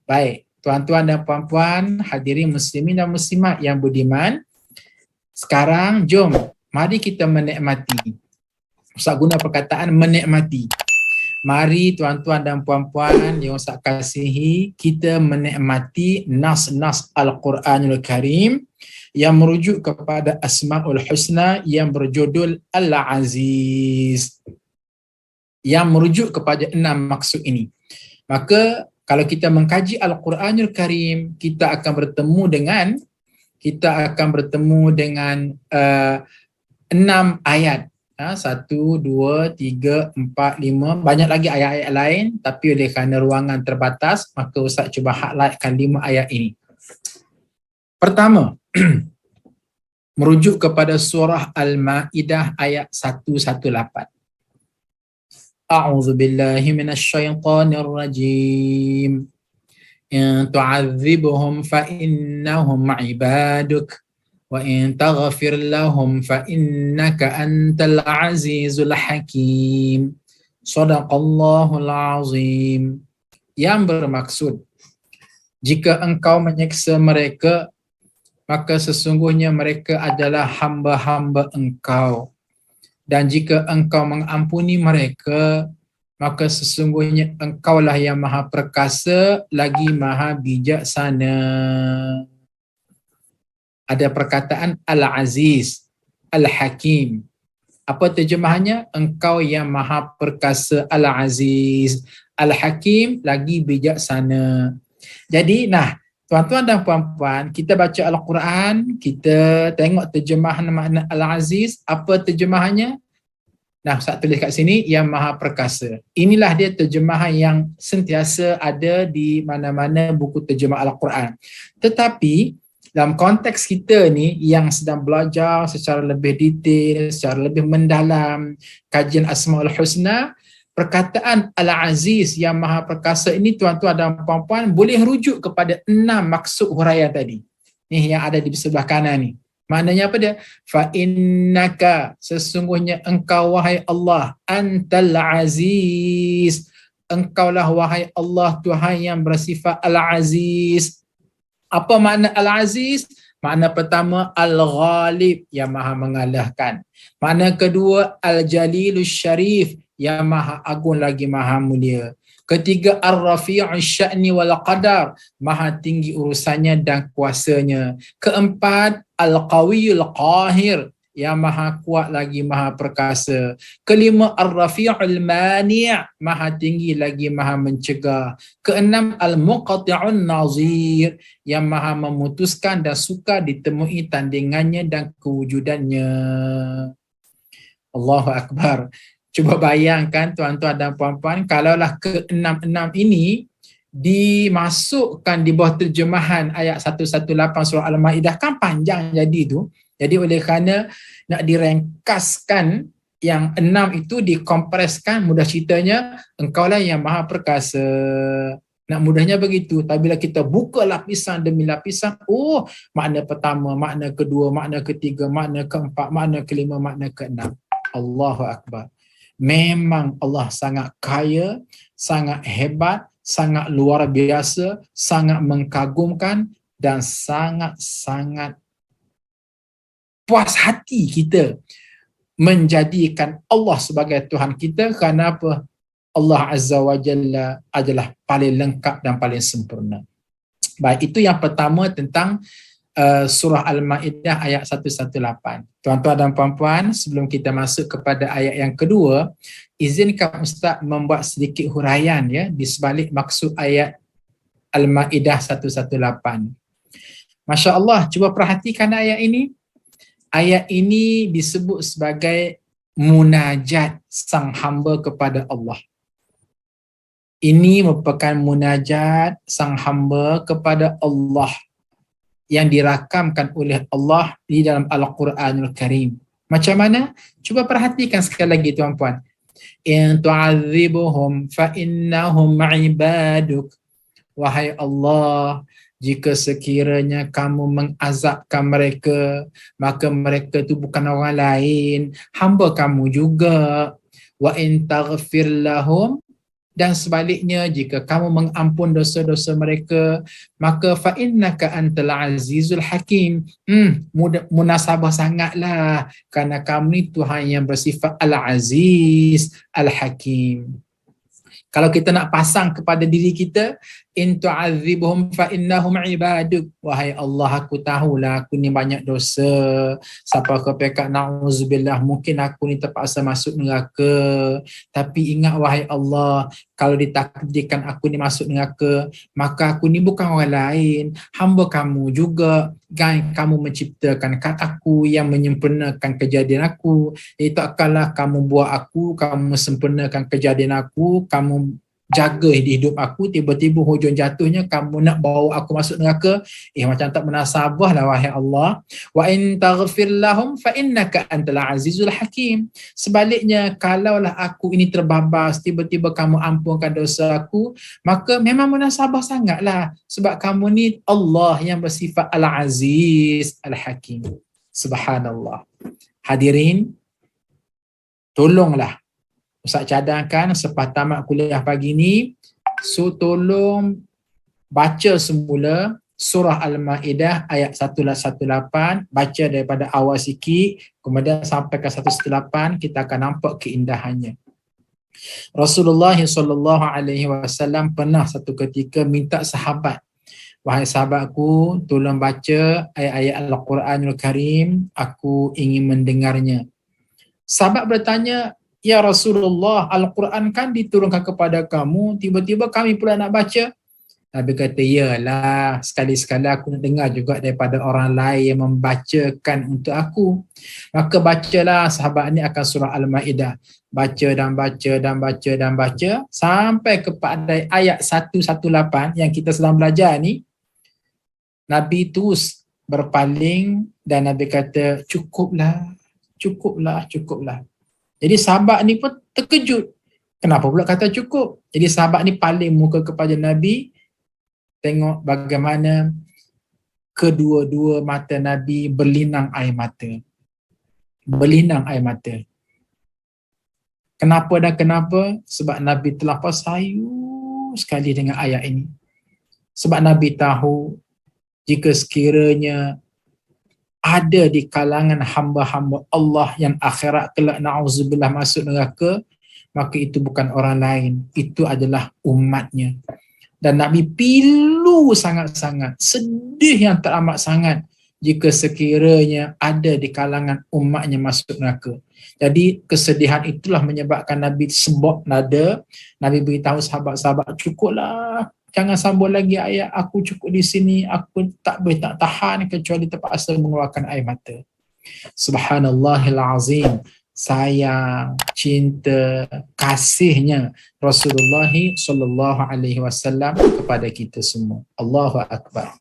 Baik, tuan-tuan dan puan-puan, hadirin muslimin dan muslimat yang budiman, sekarang jom mari kita menikmati. Ustaz guna perkataan menikmati. Mari tuan-tuan dan puan-puan yang Ustaz kasihi, kita menikmati nas-nas Al-Quranul Karim yang merujuk kepada Asmaul Husna yang berjudul Al-Aziz, yang merujuk kepada 6 maksud ini. Maka kalau kita mengkaji Al-Quranul Karim, kita akan bertemu dengan 6 ayat. 1, 2, 3, 4, 5. Banyak lagi ayat-ayat lain, tapi oleh kerana ruangan terbatas, maka Ustaz cuba highlightkan 5 ayat ini. Pertama, merujuk kepada surah Al-Ma'idah ayat 118. A'udzu billahi minasyaitonir rajim. In tu'adzibhum fa innahum 'ibaduk wa in taghfir lahum fa innaka antal azizul hakim. Shadaqallahul azim. Yang bermaksud, jika engkau menyiksa mereka, maka sesungguhnya mereka adalah hamba-hamba engkau. Dan jika engkau mengampuni mereka, maka sesungguhnya engkaulah yang maha perkasa lagi maha bijaksana. Ada perkataan Al-Aziz, Al-Hakim. Apa terjemahannya? Engkau yang maha perkasa, Al-Aziz, Al-Hakim lagi bijaksana. Jadi tuan-tuan dan puan-puan, kita baca Al-Quran, kita tengok terjemahan makna Al-Aziz, apa terjemahannya? Ustaz tulis kat sini, yang maha perkasa. Inilah dia terjemahan yang sentiasa ada di mana-mana buku terjemah Al-Quran. Tetapi dalam konteks kita ni yang sedang belajar secara lebih detail, secara lebih mendalam kajian Asmaul Husna, perkataan Al-Aziz yang maha perkasa ini tuan-tuan dan puan-puan boleh rujuk kepada 6 maksud huraian tadi. Ni yang ada di sebelah kanan ni. Maknanya apa dia? Fa innaka, sesungguhnya engkau wahai Allah, antal aziz. Engkaulah wahai Allah Tuhan yang bersifat Al-Aziz. Apa makna Al-Aziz? Makna pertama, Al-Ghalib, yang maha mengalahkan. Makna kedua, Al-Jalilus Syarif, yang maha agung lagi maha mulia. Ketiga, Ar-Rafi'us Sya'ni wal Qadar, maha tinggi urusannya dan kuasanya. Keempat, Al-Qawiyul Qahir, yang maha kuat lagi maha perkasa. Kelima, Ar-Rafi'ul Mani', maha tinggi lagi maha mencegah. Keenam, Al-Muqati'un Nazir, yang maha memutuskan dan suka ditemui tandingannya dan kewujudannya. Allahu Akbar. Cuba bayangkan tuan-tuan dan puan-puan, kalaulah ke-6 ini dimasukkan di bawah terjemahan ayat 118 surah Al-Ma'idah, kan panjang jadi tu. Jadi oleh kerana nak direngkaskan yang 6 itu, dikompreskan, mudah ceritanya, engkaulah yang maha perkasa. Nak mudahnya begitu. Tapi bila kita buka lapisan demi lapisan, makna pertama, makna kedua, makna ketiga, makna keempat, makna kelima, makna keenam. Allahu Akbar. Memang Allah sangat kaya, sangat hebat, sangat luar biasa, sangat mengkagumkan dan sangat-sangat puas hati kita menjadikan Allah sebagai Tuhan kita. Kerana apa? Allah Azza wa Jalla adalah paling lengkap dan paling sempurna. Baik, itu yang pertama tentang surah Al-Ma'idah ayat 118. Tuan-tuan dan puan-puan, sebelum kita masuk kepada ayat yang kedua, izinkan Ustaz membuat sedikit huraian di sebalik maksud ayat Al-Ma'idah 118. Masya Allah, cuba perhatikan ayat ini. Ayat ini disebut sebagai munajat sang hamba kepada Allah. Ini merupakan munajat sang hamba kepada Allah yang dirakamkan oleh Allah di dalam Al-Quranul Karim. Macam mana? Cuba perhatikan sekali lagi tuan-puan. In tu'adzibuhum fa innahum 'ibaduk. Wahai Allah, jika sekiranya kamu mengazabkan mereka, maka mereka itu bukan orang lain, hamba kamu juga. Wa in taghfir lahum, Dan sebaliknya, jika kamu mengampun dosa-dosa mereka, maka fa innaka antal azizul hakim. Munasabah sangatlah, kerana kamu ni Tuhan yang bersifat al-aziz, al-hakim. Kalau kita nak pasang kepada diri kita, in tu'adzibuhum fa innahum ibaduk. Wahai Allah, aku tahulah aku ni banyak dosa. Sampai ke pekat na'udzubillah, mungkin aku ni terpaksa masuk neraka. Tapi ingat wahai Allah, kalau ditakdirkan aku ni masuk neraka, maka aku ni bukan orang lain, hamba kamu juga. Kan kamu menciptakan aku yang menyempurnakan kejadian aku. Itu akallah kamu buat aku, kamu sempurnakan kejadian aku, kamu jaga hidup aku, tiba-tiba hujung jatuhnya kamu nak bawa aku masuk neraka. Macam tak munasabah lah wahai Allah. Wa in taghfir lahum fa innaka antal azizul hakim. Sebaliknya, kalaulah aku ini terbabas, tiba-tiba kamu ampunkan dosa aku, maka memang munasabah sangatlah, sebab kamu ni Allah yang bersifat al-aziz al-hakim. Subhanallah. Hadirin, tolonglah Ustaz cadangkan selepas tamat kuliah pagi ni, so tolong baca semula surah Al-Ma'idah ayat 118, baca daripada awal sikit, kemudian sampai ke 118, kita akan nampak keindahannya. Rasulullah SAW pernah satu ketika minta sahabat, wahai sahabatku, tolong baca ayat-ayat Al-Quranul Karim, aku ingin mendengarnya. Sahabat bertanya, ya Rasulullah, Al-Quran kan diturunkan kepada kamu, tiba-tiba kami pula nak baca. Nabi kata, yalah, sekali-sekala aku nak dengar juga daripada orang lain yang membacakan untuk aku. Maka bacalah sahabat ni akan surah Al-Ma'idah. Baca dan baca dan baca dan baca sampai kepada ayat 118 yang kita sedang belajar ni. Nabi terus berpaling dan Nabi kata, cukuplah, cukuplah, cukuplah. Jadi sahabat ni pun terkejut. Kenapa pula kata cukup? Jadi sahabat ni paling muka kepada Nabi, tengok bagaimana kedua-dua mata Nabi berlinang air mata. Berlinang air mata. Kenapa dan kenapa? Sebab Nabi terlampau sayu sekali dengan ayat ini. Sebab Nabi tahu, jika sekiranya ada di kalangan hamba-hamba Allah yang akhirat kelak na'udzubillah masuk neraka, maka itu bukan orang lain, itu adalah umatnya. Dan Nabi pilu sangat-sangat, sedih yang teramat sangat jika sekiranya ada di kalangan umatnya masuk neraka. Jadi kesedihan itulah menyebabkan Nabi sebab nada, Nabi beritahu sahabat-sahabat, cukuplah, jangan sambung lagi ayat, aku cukup di sini, aku tak boleh tak tahan kecuali terpaksa mengeluarkan air mata. Subhanallahil azim. Sayang, cinta, kasihnya Rasulullah SAW kepada kita semua. Allahu Akbar.